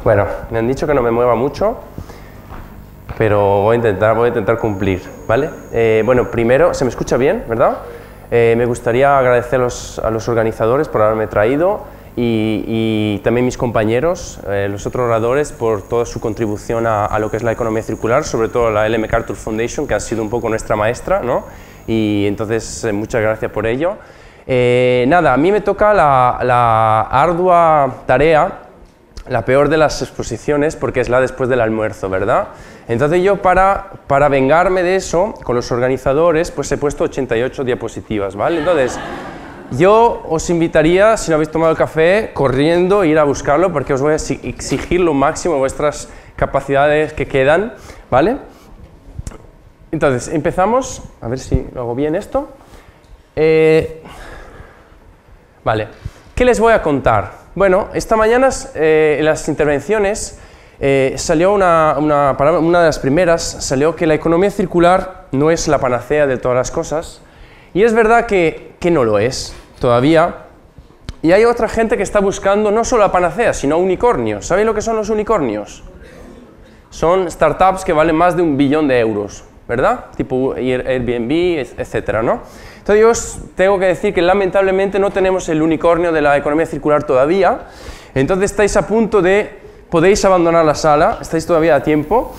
Bueno, me han dicho que no me mueva mucho, pero voy a intentar cumplir, ¿vale? Bueno, primero, ¿se me escucha bien, verdad? Me gustaría agradecer a los organizadores por haberme traído y también mis compañeros, los otros oradores, por toda su contribución a lo que es la economía circular, sobre todo la Ellen MacArthur Foundation, que ha sido un poco nuestra maestra, ¿no? Y entonces, muchas gracias por ello. Nada, a mí me toca la ardua tarea, la peor de las exposiciones, porque es la después del almuerzo, ¿verdad? Entonces yo, para vengarme de eso, con los organizadores, pues he puesto 88 diapositivas, ¿vale? Entonces, yo os invitaría, si no habéis tomado el café, corriendo, ir a buscarlo, porque os voy a exigir lo máximo de vuestras capacidades que quedan, ¿vale? Entonces, empezamos, a ver si lo hago bien esto. Vale, ¿qué les voy a contar? Bueno, esta mañana en las intervenciones salió una de las primeras, salió que la economía circular no es la panacea de todas las cosas, y es verdad que no lo es todavía, y hay otra gente que está buscando no solo la panacea, sino unicornios. ¿Sabéis lo que son los unicornios? Son startups que valen más de 1 billón de euros, ¿verdad? Tipo Airbnb, etcétera, ¿no? Entonces yo os tengo que decir que lamentablemente no tenemos el unicornio de la economía circular todavía, entonces estáis a punto podéis abandonar la sala, estáis todavía a tiempo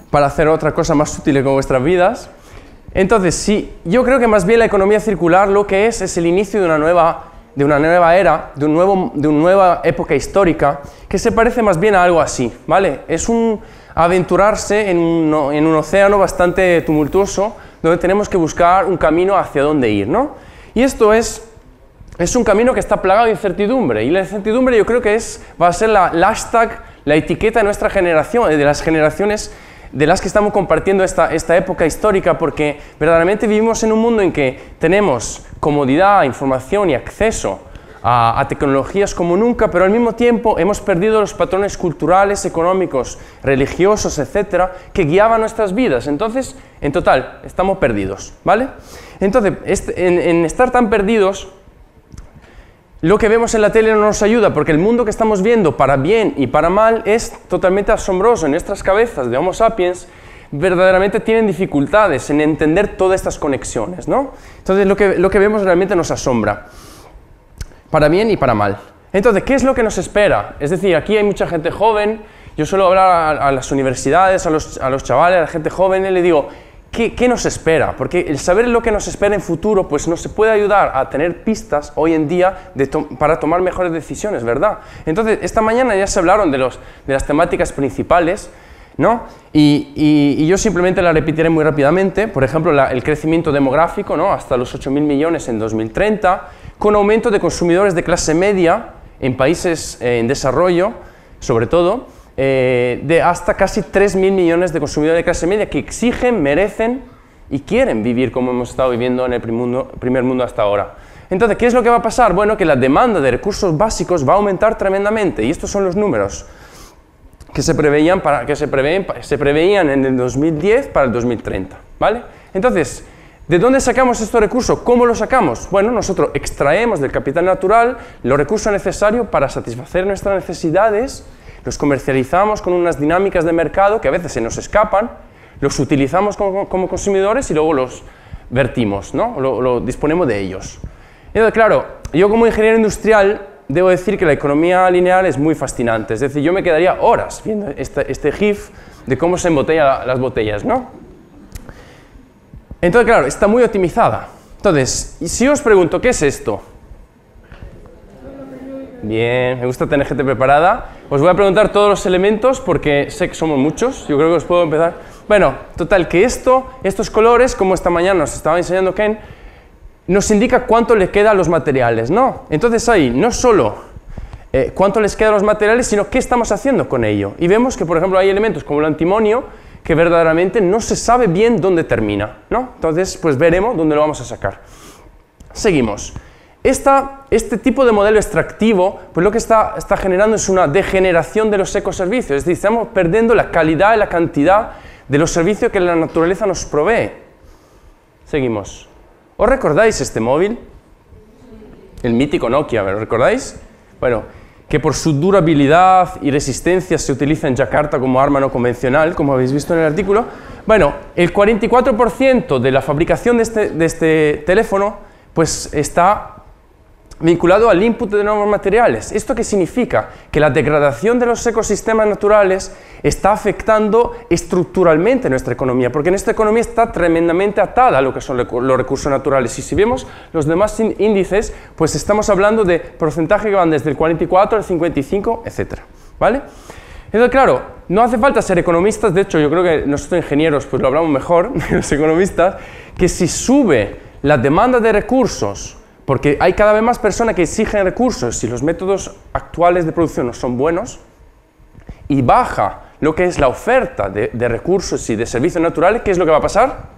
para hacer otra cosa más útil con vuestras vidas. Entonces sí, yo creo que más bien la economía circular lo que es el inicio de una nueva era, de una nueva época histórica, que se parece más bien a algo así, ¿vale? Es aventurarse en un océano bastante tumultuoso, donde tenemos que buscar un camino hacia dónde ir, ¿no? Y esto es un camino que está plagado de incertidumbre, y la incertidumbre yo creo que va a ser la hashtag, la etiqueta de nuestra generación, de las generaciones de las que estamos compartiendo esta época histórica, porque verdaderamente vivimos en un mundo en que tenemos comodidad, información y acceso a tecnologías como nunca, pero al mismo tiempo hemos perdido los patrones culturales, económicos, religiosos, etcétera, que guiaban nuestras vidas. Entonces, en total, estamos perdidos, ¿vale? Entonces, en estar tan perdidos, lo que vemos en la tele no nos ayuda, porque el mundo que estamos viendo, para bien y para mal, es totalmente asombroso. En nuestras cabezas de Homo sapiens, verdaderamente tienen dificultades en entender todas estas conexiones, ¿no? Entonces, lo que vemos realmente nos asombra, para bien y para mal. Entonces, ¿qué es lo que nos espera? Es decir, aquí hay mucha gente joven, yo suelo hablar a las universidades, a los chavales, a la gente joven, y les digo, ¿qué nos espera? Porque el saber lo que nos espera en futuro, pues nos puede ayudar a tener pistas hoy en día para tomar mejores decisiones, ¿verdad? Entonces, esta mañana ya se hablaron de las temáticas principales, ¿no? Y yo simplemente la repetiré muy rápidamente. Por ejemplo, el crecimiento demográfico, ¿no? Hasta los 8.000 millones en 2030, con aumento de consumidores de clase media en países en desarrollo, sobre todo, de hasta casi 3.000 millones de consumidores de clase media que exigen, merecen y quieren vivir como hemos estado viviendo en el primer mundo hasta ahora. Entonces, ¿qué es lo que va a pasar? Bueno, que la demanda de recursos básicos va a aumentar tremendamente, y estos son los números que se preveían en el 2010 para el 2030, ¿vale? Entonces, ¿de dónde sacamos estos recursos? ¿Cómo los sacamos? Bueno, nosotros extraemos del capital natural los recursos necesarios para satisfacer nuestras necesidades, los comercializamos con unas dinámicas de mercado que a veces se nos escapan, los utilizamos como consumidores y luego los vertimos, ¿no? Lo disponemos de ellos. Entonces, claro, yo como ingeniero industrial debo decir que la economía lineal es muy fascinante, es decir, yo me quedaría horas viendo este GIF de cómo se embotellan las botellas, ¿no? Entonces, claro, está muy optimizada. Entonces, si os pregunto, ¿qué es esto? Bien, me gusta tener gente preparada. Os voy a preguntar todos los elementos porque sé que somos muchos, yo creo que os puedo empezar. Bueno, total, que estos colores, como esta mañana nos estaba enseñando Ken, nos indica cuánto le queda a los materiales, ¿no? Entonces ahí, no solo cuánto les queda a los materiales, sino qué estamos haciendo con ello. Y vemos que, por ejemplo, hay elementos como el antimonio que verdaderamente no se sabe bien dónde termina, ¿no? Entonces, pues veremos dónde lo vamos a sacar. Seguimos. Este tipo de modelo extractivo, pues lo que está generando es una degeneración de los ecoservicios, es decir, estamos perdiendo la calidad y la cantidad de los servicios que la naturaleza nos provee. Seguimos. ¿Os recordáis este móvil? El mítico Nokia, ¿lo recordáis? Bueno, que por su durabilidad y resistencia se utiliza en Yakarta como arma no convencional, como habéis visto en el artículo. Bueno, el 44% de la fabricación de este teléfono pues está vinculado al input de nuevos materiales. ¿Esto qué significa? Que la degradación de los ecosistemas naturales está afectando estructuralmente nuestra economía, porque nuestra economía está tremendamente atada a lo que son los recursos naturales. Y si vemos los demás índices, pues estamos hablando de porcentajes que van desde el 44 al 55, etc. ¿Vale? Entonces, claro, no hace falta ser economistas, de hecho yo creo que nosotros ingenieros pues lo hablamos mejor que los economistas, que si sube la demanda de recursos, porque hay cada vez más personas que exigen recursos si los métodos actuales de producción no son buenos, y baja lo que es la oferta de recursos y de servicios naturales, ¿qué es lo que va a pasar?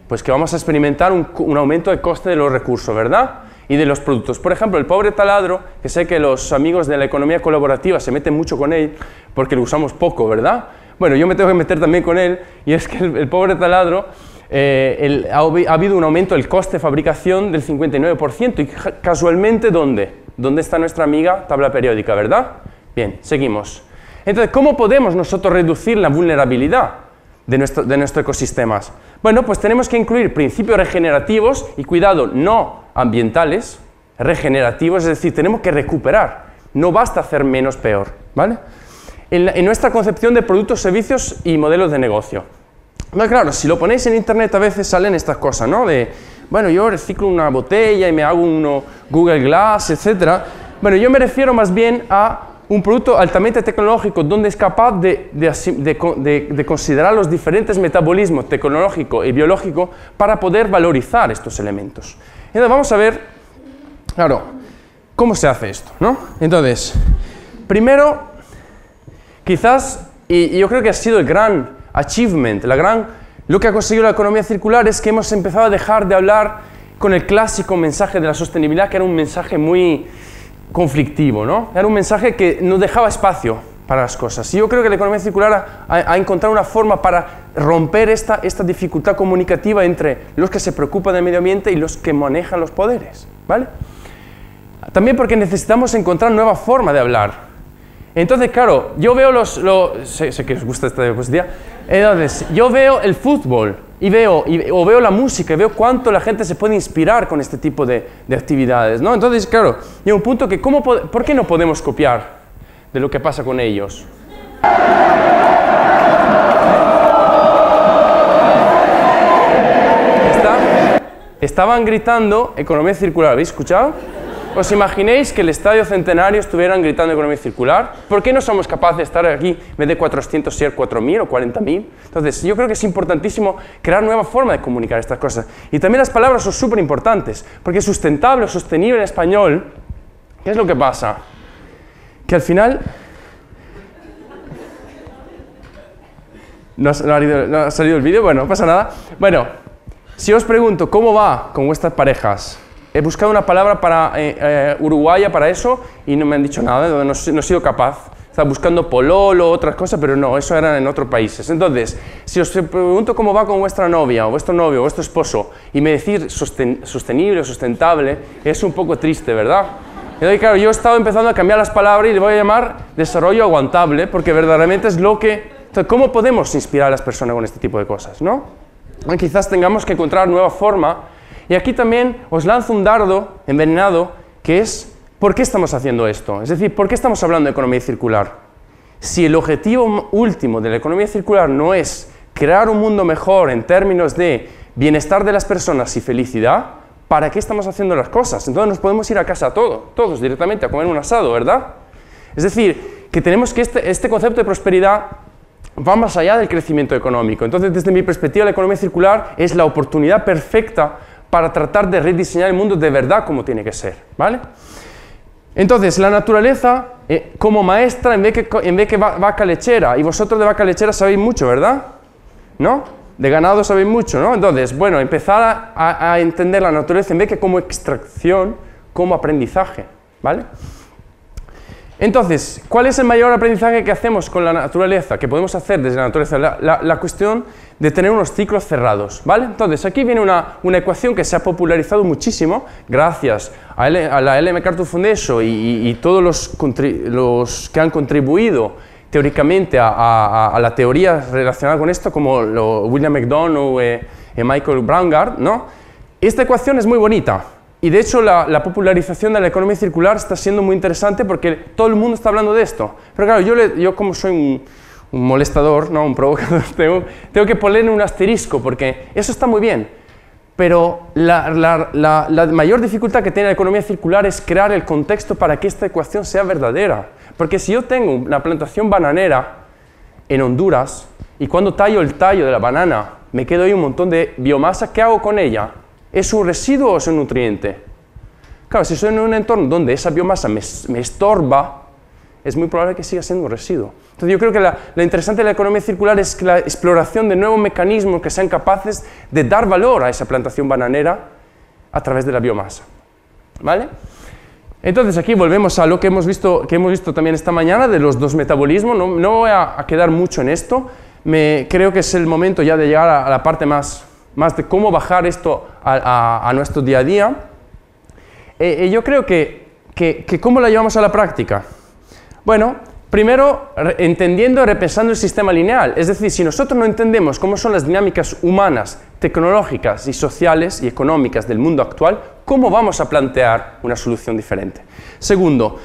Pues que vamos a experimentar un aumento de coste de los recursos, ¿verdad? Y de los productos. Por ejemplo, el pobre taladro, que sé que los amigos de la economía colaborativa se meten mucho con él, porque lo usamos poco, ¿verdad? Bueno, yo me tengo que meter también con él, y es que el pobre taladro, ha habido un aumento del coste de fabricación del 59%, y casualmente, ¿dónde? ¿Dónde está nuestra amiga tabla periódica, verdad? Bien, seguimos. Entonces, ¿cómo podemos nosotros reducir la vulnerabilidad de nuestros ecosistemas? Bueno, pues tenemos que incluir principios regenerativos y, cuidado, no ambientales, regenerativos, es decir, tenemos que recuperar, no basta hacer menos peor, ¿vale? En nuestra concepción de productos, servicios y modelos de negocio. Bueno, claro, si lo ponéis en internet a veces salen estas cosas, ¿no? De, bueno, yo reciclo una botella y me hago uno Google Glass, etc. Bueno, yo me refiero más bien a un producto altamente tecnológico donde es capaz de considerar los diferentes metabolismos tecnológico y biológico para poder valorizar estos elementos. Entonces vamos a ver, claro, cómo se hace esto, ¿no? Entonces, primero, quizás, y yo creo que ha sido el gran achievement, lo que ha conseguido la economía circular es que hemos empezado a dejar de hablar con el clásico mensaje de la sostenibilidad, que era un mensaje muy conflictivo, ¿no? Era un mensaje que no dejaba espacio para las cosas. Y yo creo que la economía circular ha encontrado una forma para romper esta dificultad comunicativa entre los que se preocupan del medio ambiente y los que manejan los poderes, ¿vale? También porque necesitamos encontrar nueva forma de hablar. Entonces, claro, yo veo sé que os gusta esta diapositiva. Entonces, yo veo el fútbol o veo la música y veo cuánto la gente se puede inspirar con este tipo de actividades, ¿no? Entonces, claro, llega un punto que ¿por qué no podemos copiar de lo que pasa con ellos? Estaban gritando economía circular, ¿habéis escuchado? ¿Os imaginéis que el Estadio Centenario estuvieran gritando economía circular? ¿Por qué no somos capaces de estar aquí en vez de 400 ser 4.000 o 40.000? Entonces, yo creo que es importantísimo crear nueva forma de comunicar estas cosas. Y también las palabras son súper importantes, porque sustentable o sostenible en español, ¿qué es lo que pasa? Que al final ¿no ha salido el vídeo? Bueno, no pasa nada. Bueno, si os pregunto cómo va con vuestras parejas, he buscado una palabra para uruguaya para eso y no me han dicho nada, no he sido capaz. Estaba buscando pololo, otras cosas, pero no, eso eran en otros países. Entonces, si os pregunto cómo va con vuestra novia, o vuestro novio, o vuestro esposo, y me decís sostenible o sustentable, es un poco triste, ¿verdad? Entonces, claro, yo he estado empezando a cambiar las palabras y le voy a llamar desarrollo aguantable, porque verdaderamente es lo que... Entonces, ¿cómo podemos inspirar a las personas con este tipo de cosas, no? Quizás tengamos que encontrar nueva forma. Y aquí también os lanzo un dardo envenenado, que es, ¿por qué estamos haciendo esto? Es decir, ¿por qué estamos hablando de economía circular? Si el objetivo último de la economía circular no es crear un mundo mejor en términos de bienestar de las personas y felicidad, ¿para qué estamos haciendo las cosas? Entonces nos podemos ir a casa todos directamente a comer un asado, ¿verdad? Es decir, que tenemos que este concepto de prosperidad va más allá del crecimiento económico. Entonces, desde mi perspectiva, la economía circular es la oportunidad perfecta para tratar de rediseñar el mundo de verdad como tiene que ser, ¿vale? Entonces, la naturaleza, como maestra, en vez que vaca lechera, y vosotros de vaca lechera sabéis mucho, ¿verdad? ¿No? De ganado sabéis mucho, ¿no? Entonces, bueno, empezar a entender la naturaleza en vez que como extracción, como aprendizaje, ¿vale? Entonces, ¿cuál es el mayor aprendizaje que hacemos con la naturaleza? Que podemos hacer desde la naturaleza, la cuestión de tener unos ciclos cerrados, ¿vale? Entonces, aquí viene una ecuación que se ha popularizado muchísimo gracias a la Ellen MacArthur Foundation y todos los que han contribuido teóricamente a la teoría relacionada con esto, como William McDonough y Michael Braungart, ¿no? Esta ecuación es muy bonita. Y de hecho la popularización de la economía circular está siendo muy interesante porque todo el mundo está hablando de esto. Pero claro, yo como soy un molestador, ¿no? Un provocador, tengo que ponerle un asterisco porque eso está muy bien. Pero la mayor dificultad que tiene la economía circular es crear el contexto para que esta ecuación sea verdadera. Porque si yo tengo una plantación bananera en Honduras y cuando tallo el tallo de la banana me quedo ahí un montón de biomasa, ¿qué hago con ella? ¿Es un residuo o es un nutriente? Claro, si estoy en un entorno donde esa biomasa me estorba, es muy probable que siga siendo un residuo. Entonces yo creo que lo interesante de la economía circular es que la exploración de nuevos mecanismos que sean capaces de dar valor a esa plantación bananera a través de la biomasa. ¿Vale? Entonces aquí volvemos a lo que hemos visto también esta mañana de los dos metabolismos. No voy a quedar mucho en esto. Creo que es el momento ya de llegar a la parte más de cómo bajar esto a nuestro día a día. Yo creo que ¿cómo la llevamos a la práctica? Bueno, primero entendiendo y repensando el sistema lineal. Es decir, si nosotros no entendemos cómo son las dinámicas humanas, tecnológicas y sociales y económicas del mundo actual, ¿cómo vamos a plantear una solución diferente? Segundo,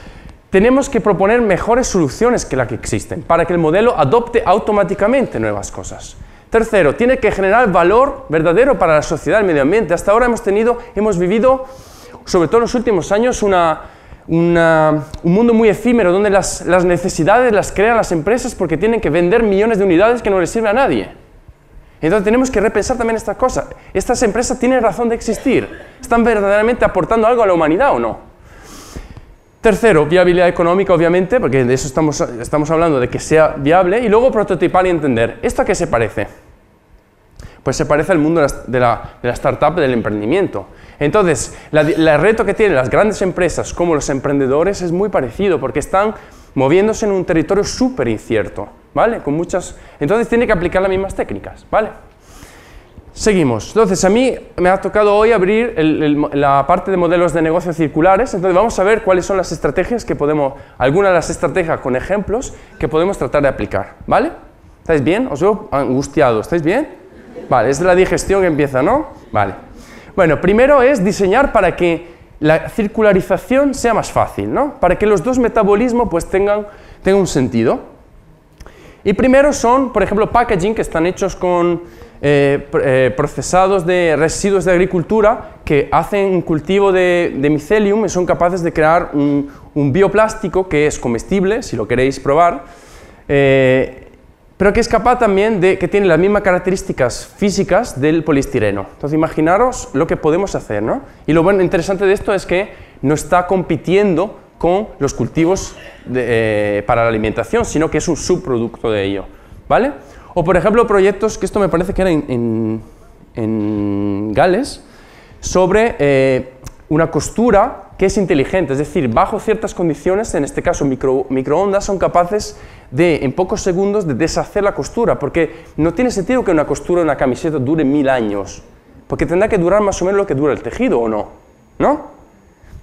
tenemos que proponer mejores soluciones que las que existen para que el modelo adopte automáticamente nuevas cosas. Tercero, tiene que generar valor verdadero para la sociedad y el medio ambiente. Hasta ahora hemos vivido, sobre todo en los últimos años, un mundo muy efímero donde las necesidades las crean las empresas porque tienen que vender millones de unidades que no les sirven a nadie. Entonces tenemos que repensar también estas cosas. ¿Estas empresas tienen razón de existir? ¿Están verdaderamente aportando algo a la humanidad o no? Tercero, viabilidad económica, obviamente, porque de eso estamos hablando, de que sea viable. Y luego prototipar y entender. ¿Esto a qué se parece? Pues se parece al mundo de la startup, del emprendimiento. Entonces, el reto que tienen las grandes empresas como los emprendedores es muy parecido, porque están moviéndose en un territorio súper incierto, ¿vale? Entonces, tiene que aplicar las mismas técnicas, ¿vale? Seguimos. Entonces, a mí me ha tocado hoy abrir la parte de modelos de negocio circulares. Entonces, vamos a ver cuáles son las estrategias algunas de las estrategias con ejemplos que podemos tratar de aplicar, ¿vale? ¿Estáis bien? Os veo angustiados, ¿estáis bien? Vale, es la digestión que empieza, ¿no? Vale. Bueno, primero es diseñar para que la circularización sea más fácil, ¿no? Para que los dos metabolismos pues tengan un sentido. Y primero son, por ejemplo, packaging que están hechos con procesados de residuos de agricultura que hacen un cultivo de micelium y son capaces de crear un bioplástico que es comestible, si lo queréis probar, pero que es capaz también que tiene las mismas características físicas del poliestireno. Entonces imaginaros lo que podemos hacer, ¿no? Y lo interesante de esto es que no está compitiendo con los cultivos para la alimentación, sino que es un subproducto de ello, ¿vale? O por ejemplo proyectos, que esto me parece que era en Gales, sobre una costura que es inteligente, es decir, bajo ciertas condiciones, en este caso microondas, son capaces en pocos segundos de deshacer la costura, porque no tiene sentido que una costura de una camiseta dure 1000 años, porque tendrá que durar más o menos lo que dura el tejido, ¿o no? ¿No?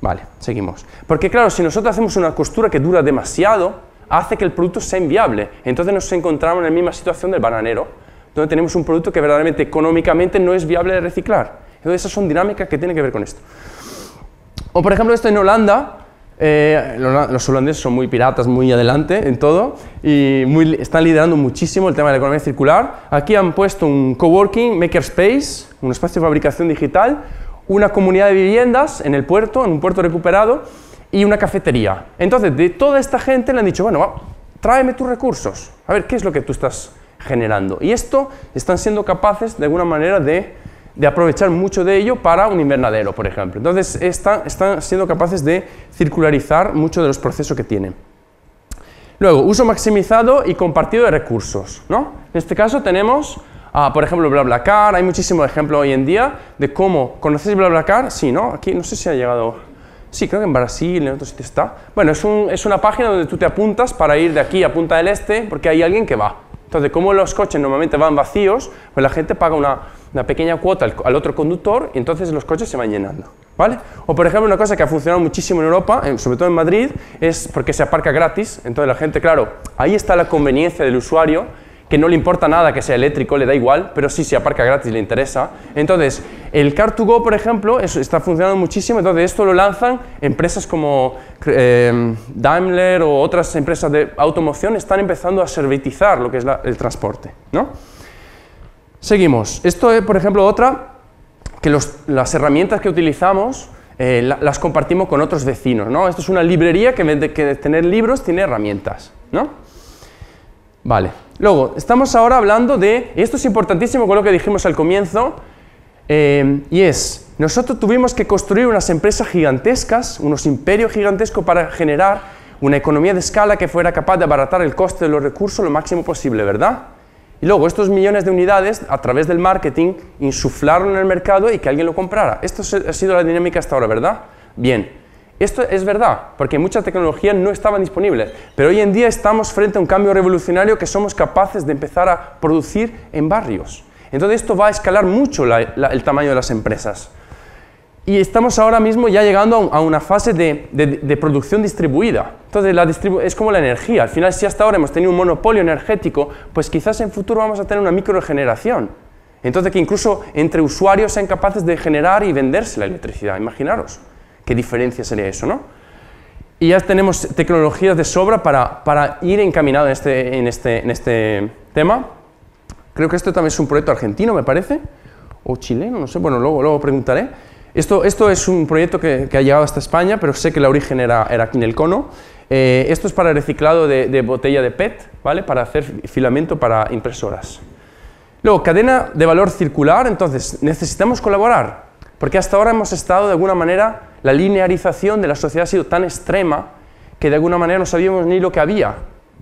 Vale, seguimos. Porque claro, si nosotros hacemos una costura que dura demasiado, hace que el producto sea inviable. Entonces nos encontramos en la misma situación del bananero, donde tenemos un producto que verdaderamente económicamente no es viable de reciclar. Entonces esas son dinámicas que tienen que ver con esto. O por ejemplo esto en Holanda, los holandeses son muy piratas, muy adelante en todo, y están liderando muchísimo el tema de la economía circular. Aquí han puesto un coworking, makerspace, un espacio de fabricación digital, una comunidad de viviendas en el puerto, en un puerto recuperado, y una cafetería. Entonces, de toda esta gente le han dicho, bueno, tráeme tus recursos, a ver qué es lo que tú estás generando. Y esto están siendo capaces, de alguna manera, de aprovechar mucho de ello para un invernadero, por ejemplo. Entonces, están siendo capaces de circularizar mucho de los procesos que tienen. Luego, uso maximizado y compartido de recursos, ¿no? En este caso tenemos, por ejemplo, BlaBlaCar. Hay muchísimos ejemplos hoy en día de cómo... ¿Conocéis BlaBlaCar? Sí, ¿no? Aquí no sé si ha llegado... Sí, creo que en Brasil, en otro sitio está. Bueno, es una página donde tú te apuntas para ir de aquí a Punta del Este porque hay alguien que va. Entonces, como los coches normalmente van vacíos, pues la gente paga una pequeña cuota al otro conductor y entonces los coches se van llenando, ¿vale? O, por ejemplo, una cosa que ha funcionado muchísimo en Europa, sobre todo en Madrid, es porque se aparca gratis. Entonces la gente, claro, ahí está la conveniencia del usuario, que no le importa nada que sea eléctrico, le da igual, pero sí, si aparca gratis le interesa. Entonces, el Car2Go, por ejemplo, está funcionando muchísimo, entonces esto lo lanzan empresas como Daimler o otras empresas de automoción, están empezando a servitizar lo que es el transporte, ¿no? Seguimos. Esto es, por ejemplo, otra, que las herramientas que utilizamos las compartimos con otros vecinos, ¿no? Esto es una librería que en vez de tener libros, tiene herramientas, ¿no? Vale. Luego, estamos ahora hablando de, y esto es importantísimo con lo que dijimos al comienzo, y es, nosotros tuvimos que construir unas empresas gigantescas, unos imperios gigantescos para generar una economía de escala que fuera capaz de abaratar el coste de los recursos lo máximo posible, ¿verdad? Y luego estos millones de unidades, a través del marketing, insuflaron en el mercado y que alguien lo comprara. Esto ha sido la dinámica hasta ahora, ¿verdad? Bien. Esto es verdad, porque muchas tecnologías no estaban disponibles, pero hoy en día estamos frente a un cambio revolucionario que somos capaces de empezar a producir en barrios. Entonces esto va a escalar mucho el tamaño de las empresas. Y estamos ahora mismo ya llegando a una fase de producción distribuida. Entonces es como la energía. Al final, si hasta ahora hemos tenido un monopolio energético, pues quizás en futuro vamos a tener una microgeneración. Entonces que incluso entre usuarios sean capaces de generar y venderse la electricidad. Imaginaros. ¿Qué diferencia sería eso, no? Y ya tenemos tecnologías de sobra para ir encaminado en este tema. Creo que esto también es un proyecto argentino, me parece, o chileno, no sé, bueno, luego preguntaré. Esto es un proyecto que ha llegado hasta España, pero sé que la origen era aquí en el Cono. Esto es para reciclado de botella de PET, ¿vale? Para hacer filamento para impresoras. Luego, cadena de valor circular, entonces necesitamos colaborar, porque hasta ahora hemos estado de alguna manera, la linearización de la sociedad ha sido tan extrema que de alguna manera no sabíamos ni lo que había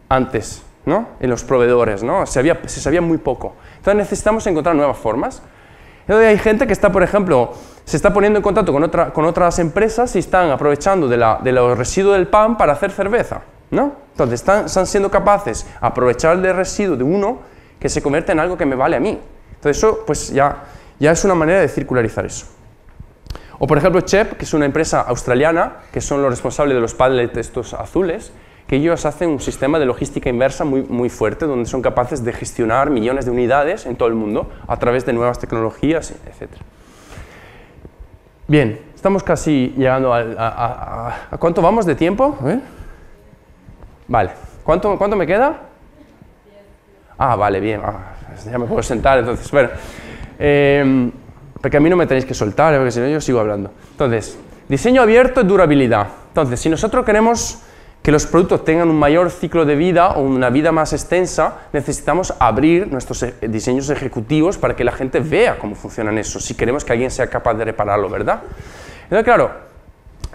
antes, ¿no? En los proveedores, ¿no? Se sabía muy poco. Entonces necesitamos encontrar nuevas formas. Entonces hay gente que está, por ejemplo, se está poniendo en contacto con otras empresas y están aprovechando de los residuos del pan para hacer cerveza, ¿no? Entonces están siendo capaces de aprovechar el residuo de uno que se convierte en algo que me vale a mí. Entonces eso pues ya es una manera de circularizar eso. O por ejemplo CHEP, que es una empresa australiana, que son los responsables de los pallets estos azules, que ellos hacen un sistema de logística inversa muy fuerte, donde son capaces de gestionar millones de unidades en todo el mundo a través de nuevas tecnologías, etc. Bien, estamos casi llegando ¿a cuánto vamos de tiempo? Vale, ¿cuánto me queda? Ah, vale, bien, ya me puedo sentar, entonces, bueno. Porque a mí no me tenéis que soltar, porque si no yo sigo hablando. Entonces, diseño abierto y durabilidad. Entonces, si nosotros queremos que los productos tengan un mayor ciclo de vida o una vida más extensa, necesitamos abrir nuestros diseños ejecutivos para que la gente vea cómo funcionan eso, si queremos que alguien sea capaz de repararlo, ¿verdad? Entonces, claro,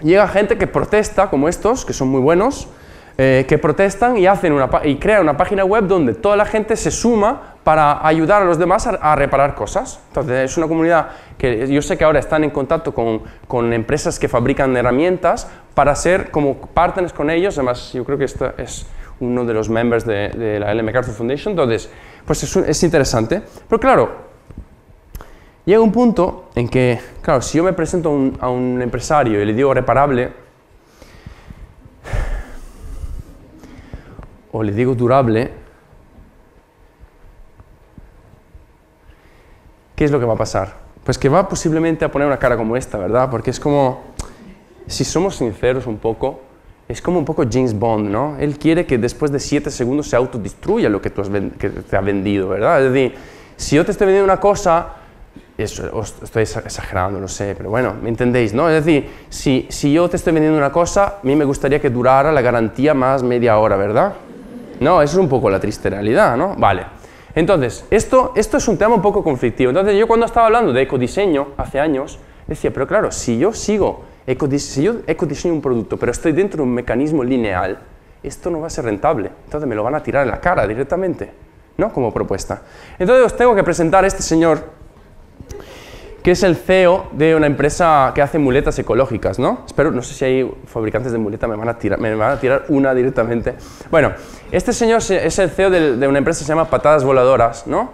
llega gente que protesta, como estos, que son muy buenos, que protestan y crean una página web donde toda la gente se suma para ayudar a los demás a reparar cosas. Entonces es una comunidad que yo sé que ahora están en contacto con empresas que fabrican herramientas para ser como partners con ellos. Además yo creo que este es uno de los members de la Ellen MacArthur Foundation. Entonces pues es interesante, pero claro, llega un punto en que, claro, si yo me presento a un empresario y le digo reparable o le digo durable, ¿qué es lo que va a pasar? Pues que va posiblemente a poner una cara como esta, ¿verdad? Porque es como, si somos sinceros un poco, es como un poco James Bond, ¿no? Él quiere que después de 7 segundos se autodestruya lo que te ha vendido, ¿verdad? Es decir, si yo te estoy vendiendo una cosa, estoy exagerando, no sé, pero bueno, ¿me entendéis, no? Es decir, si yo te estoy vendiendo una cosa, a mí me gustaría que durara la garantía más media hora, ¿verdad? No, eso es un poco la triste realidad, ¿no? Vale. Entonces, esto es un tema un poco conflictivo. Entonces, yo cuando estaba hablando de ecodiseño hace años, decía, pero claro, si yo ecodiseño un producto, pero estoy dentro de un mecanismo lineal, esto no va a ser rentable. Entonces, me lo van a tirar en la cara directamente, ¿no? Como propuesta. Entonces, os tengo que presentar a este señor, que es el CEO de una empresa que hace muletas ecológicas, ¿no? Espero, no sé si hay fabricantes de muletas, me van a tirar una directamente. Bueno, este señor es el CEO de una empresa que se llama Patadas Voladoras, ¿no?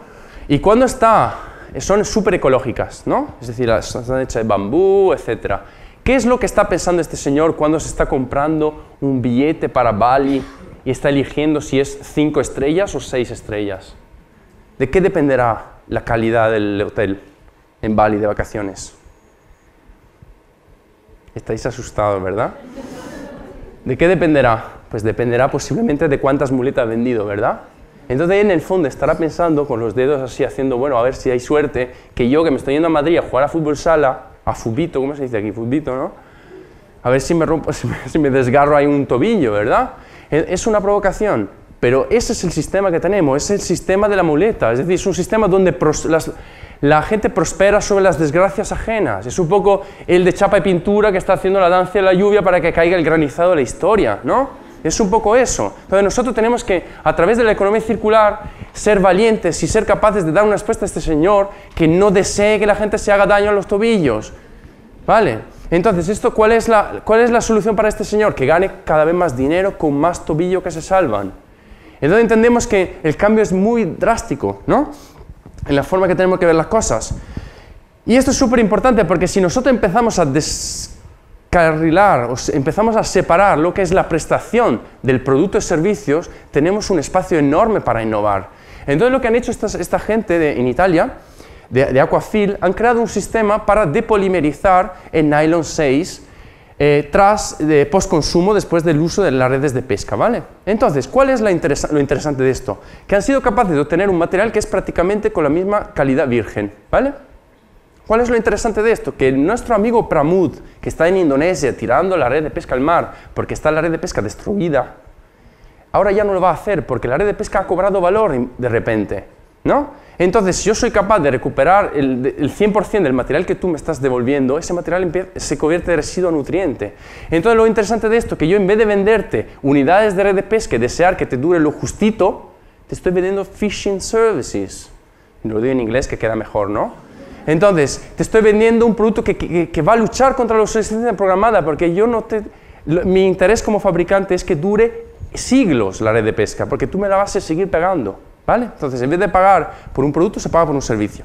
Y cuando son súper ecológicas, ¿no? Es decir, están hechas de bambú, etc. ¿Qué es lo que está pensando este señor cuando se está comprando un billete para Bali y está eligiendo si es 5 estrellas o 6 estrellas? ¿De qué dependerá la calidad del hotel en Bali de vacaciones? Estáis asustados, ¿verdad? ¿De qué dependerá? Pues dependerá posiblemente de cuántas muletas ha vendido, ¿verdad? Entonces, en el fondo, estará pensando con los dedos así, haciendo, bueno, a ver si hay suerte, que yo, que me estoy yendo a Madrid a jugar a fútbol sala, a fubito, ¿cómo se dice aquí? Fubito, ¿no? A ver si me rompo, si me desgarro ahí un tobillo, ¿verdad? Es una provocación, pero ese es el sistema que tenemos, es el sistema de la muleta, es decir, es un sistema donde la gente prospera sobre las desgracias ajenas. Es un poco el de chapa y pintura que está haciendo la danza de la lluvia para que caiga el granizado de la historia, ¿no? Es un poco eso. Entonces nosotros tenemos que, a través de la economía circular, ser valientes y ser capaces de dar una respuesta a este señor que no desee que la gente se haga daño a los tobillos. ¿Vale? Entonces, ¿cuál es la solución para este señor? Que gane cada vez más dinero con más tobillo que se salvan. Entonces entendemos que el cambio es muy drástico, ¿no? En la forma que tenemos que ver las cosas. Y esto es súper importante porque si nosotros empezamos a descarrilar, o empezamos a separar lo que es la prestación del producto y servicios, tenemos un espacio enorme para innovar. Entonces lo que han hecho esta gente en Italia, de Aquafil, han creado un sistema para depolimerizar el nylon 6 de postconsumo después del uso de las redes de pesca, ¿vale? Entonces, ¿cuál es lo interesante de esto? Que han sido capaces de obtener un material que es prácticamente con la misma calidad virgen, ¿vale? ¿Cuál es lo interesante de esto? Que nuestro amigo Pramud, que está en Indonesia tirando la red de pesca al mar porque está la red de pesca destruida, ahora ya no lo va a hacer porque la red de pesca ha cobrado valor de repente, ¿no? Entonces, si yo soy capaz de recuperar el 100% del material que tú me estás devolviendo, ese material se convierte en residuo nutriente. Entonces, lo interesante de esto es que yo, en vez de venderte unidades de red de pesca y desear que te dure lo justito, te estoy vendiendo fishing services. Lo digo en inglés que queda mejor, ¿no? Entonces, te estoy vendiendo un producto que va a luchar contra la obsolescencia programada, porque mi interés como fabricante es que dure siglos la red de pesca, porque tú me la vas a seguir pagando. ¿Vale? Entonces, en vez de pagar por un producto, se paga por un servicio.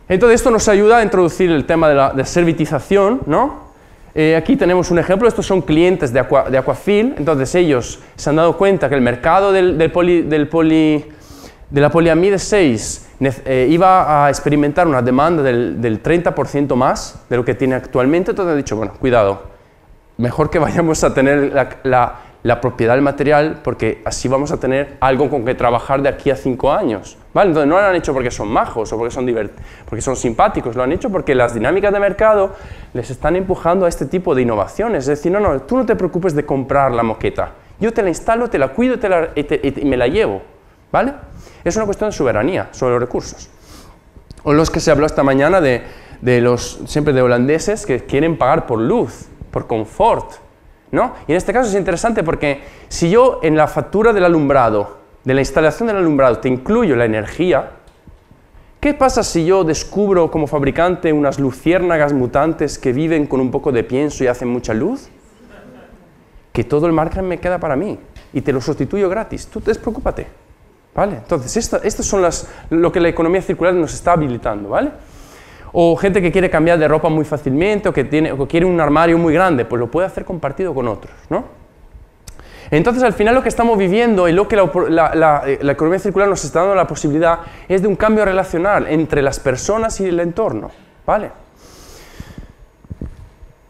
Entonces, esto nos ayuda a introducir el tema de la servitización, ¿no? Aquí tenemos un ejemplo, estos son clientes de Aquafil, entonces ellos se han dado cuenta que el mercado de la poliamide 6 iba a experimentar una demanda del 30% más de lo que tiene actualmente, entonces han dicho, bueno, cuidado, mejor que vayamos a tener la propiedad del material, porque así vamos a tener algo con que trabajar de aquí a 5 años. ¿Vale? Entonces no lo han hecho porque son majos o porque son simpáticos, lo han hecho porque las dinámicas de mercado les están empujando a este tipo de innovaciones. Es decir, no, tú no te preocupes de comprar la moqueta, yo te la instalo, te la cuido y me la llevo. ¿Vale? Es una cuestión de soberanía sobre los recursos. O los que se habló esta mañana siempre de holandeses que quieren pagar por luz, por confort, ¿no? Y en este caso es interesante porque si yo en la factura del alumbrado, de la instalación del alumbrado, te incluyo la energía, ¿qué pasa si yo descubro como fabricante unas luciérnagas mutantes que viven con un poco de pienso y hacen mucha luz? Que todo el margen me queda para mí y te lo sustituyo gratis, tú despreocúpate, ¿vale? Entonces, estas son lo que la economía circular nos está habilitando, ¿vale? O gente que quiere cambiar de ropa muy fácilmente o que quiere un armario muy grande, pues lo puede hacer compartido con otros, ¿no? Entonces, al final lo que estamos viviendo y lo que la economía circular nos está dando la posibilidad es de un cambio relacional entre las personas y el entorno, ¿vale?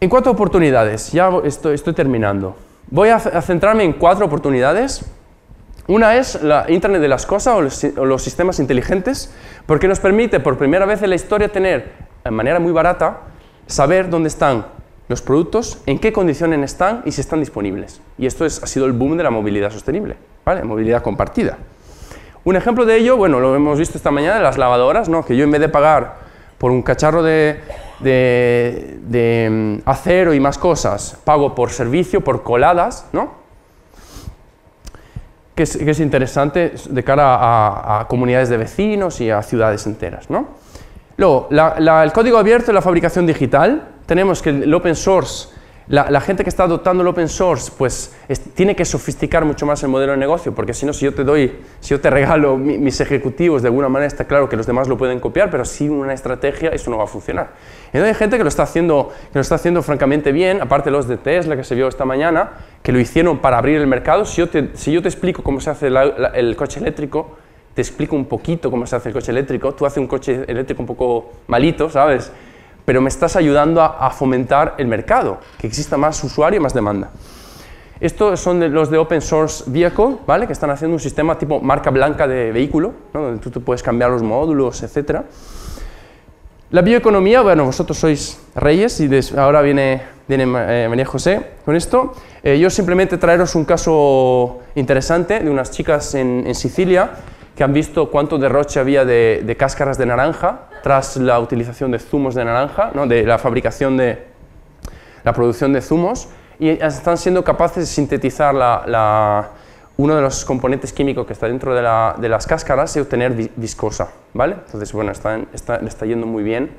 En cuanto a oportunidades, ya estoy terminando. Voy a centrarme en 4 oportunidades. Una es la Internet de las cosas o los sistemas inteligentes, porque nos permite por primera vez en la historia tener, de manera muy barata, saber dónde están los productos, en qué condiciones están y si están disponibles. Y esto ha sido el boom de la movilidad sostenible, ¿vale? Movilidad compartida. Un ejemplo de ello, bueno, lo hemos visto esta mañana, de las lavadoras, ¿no? Que yo en vez de pagar por un cacharro de acero y más cosas, pago por servicio, por coladas, ¿no? Que es interesante de cara a comunidades de vecinos y a ciudades enteras, ¿no? Luego, el código abierto y la fabricación digital. Tenemos que el open source, la gente que está adoptando el open source, pues tiene que sofisticar mucho más el modelo de negocio, porque si no, si yo te regalo mis ejecutivos, de alguna manera está claro que los demás lo pueden copiar, pero sin una estrategia eso no va a funcionar. Entonces hay gente que lo está haciendo francamente bien, aparte los de Tesla que se vio esta mañana, que lo hicieron para abrir el mercado. Si yo te explico cómo se hace el coche eléctrico, te explico un poquito cómo se hace el coche eléctrico, tú haces un coche eléctrico un poco malito, ¿sabes? Pero me estás ayudando a fomentar el mercado, que exista más usuario y más demanda. Estos son los de Open Source Vehicle, ¿vale? Que están haciendo un sistema tipo marca blanca de vehículo, ¿no? Donde tú te puedes cambiar los módulos, etc. La bioeconomía, bueno, vosotros sois reyes y ahora viene María José con esto. Yo simplemente traeros un caso interesante de unas chicas en Sicilia que han visto cuánto derroche había de cáscaras de naranja tras la utilización de zumos de naranja, ¿no? De la fabricación de la producción de zumos, y están siendo capaces de sintetizar uno de los componentes químicos que está dentro de las cáscaras y obtener viscosa, ¿vale? Entonces, bueno, le está yendo muy bien.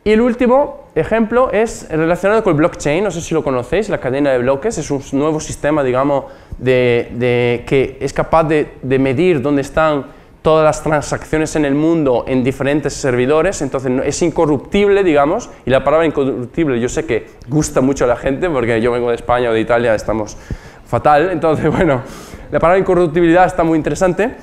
Y el último ejemplo es relacionado con el blockchain, no sé si lo conocéis, la cadena de bloques. Es un nuevo sistema, digamos, que es capaz de medir dónde están todas las transacciones en el mundo en diferentes servidores, entonces es incorruptible, digamos, y la palabra incorruptible yo sé que gusta mucho a la gente, porque yo vengo de España o de Italia, estamos fatal, entonces, bueno, la palabra incorruptibilidad está muy interesante.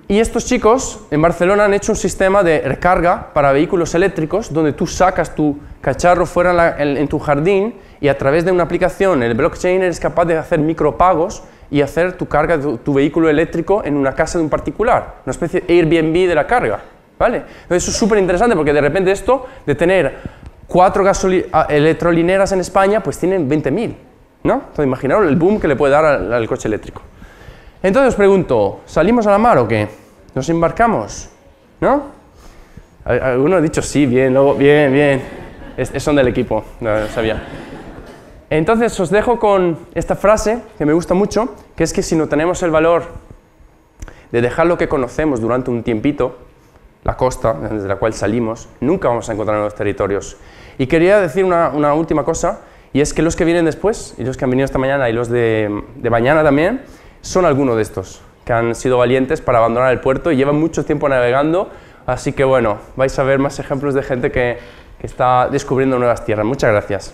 Y estos chicos en Barcelona han hecho un sistema de recarga para vehículos eléctricos donde tú sacas tu cacharro fuera en tu jardín y a través de una aplicación, el blockchain, eres capaz de hacer micropagos y hacer tu carga de tu vehículo eléctrico en una casa de un particular, una especie de Airbnb de la carga, ¿vale? Entonces eso es súper interesante porque de repente esto, de tener 4 electrolineras en España, pues tienen 20.000, ¿no? Entonces imaginaos el boom que le puede dar al coche eléctrico. Entonces os pregunto, ¿salimos a la mar o qué? ¿Nos embarcamos? ¿No? Algunos han dicho sí, bien, luego, bien. Son del equipo, no sabía. Entonces os dejo con esta frase que me gusta mucho, que es que si no tenemos el valor de dejar lo que conocemos durante un tiempito, la costa desde la cual salimos, nunca vamos a encontrar nuevos territorios. Y quería decir una última cosa, y es que los que vienen después, y los que han venido esta mañana y los de mañana también, son algunos de estos, que han sido valientes para abandonar el puerto y llevan mucho tiempo navegando, así que bueno, vais a ver más ejemplos de gente que está descubriendo nuevas tierras. Muchas gracias.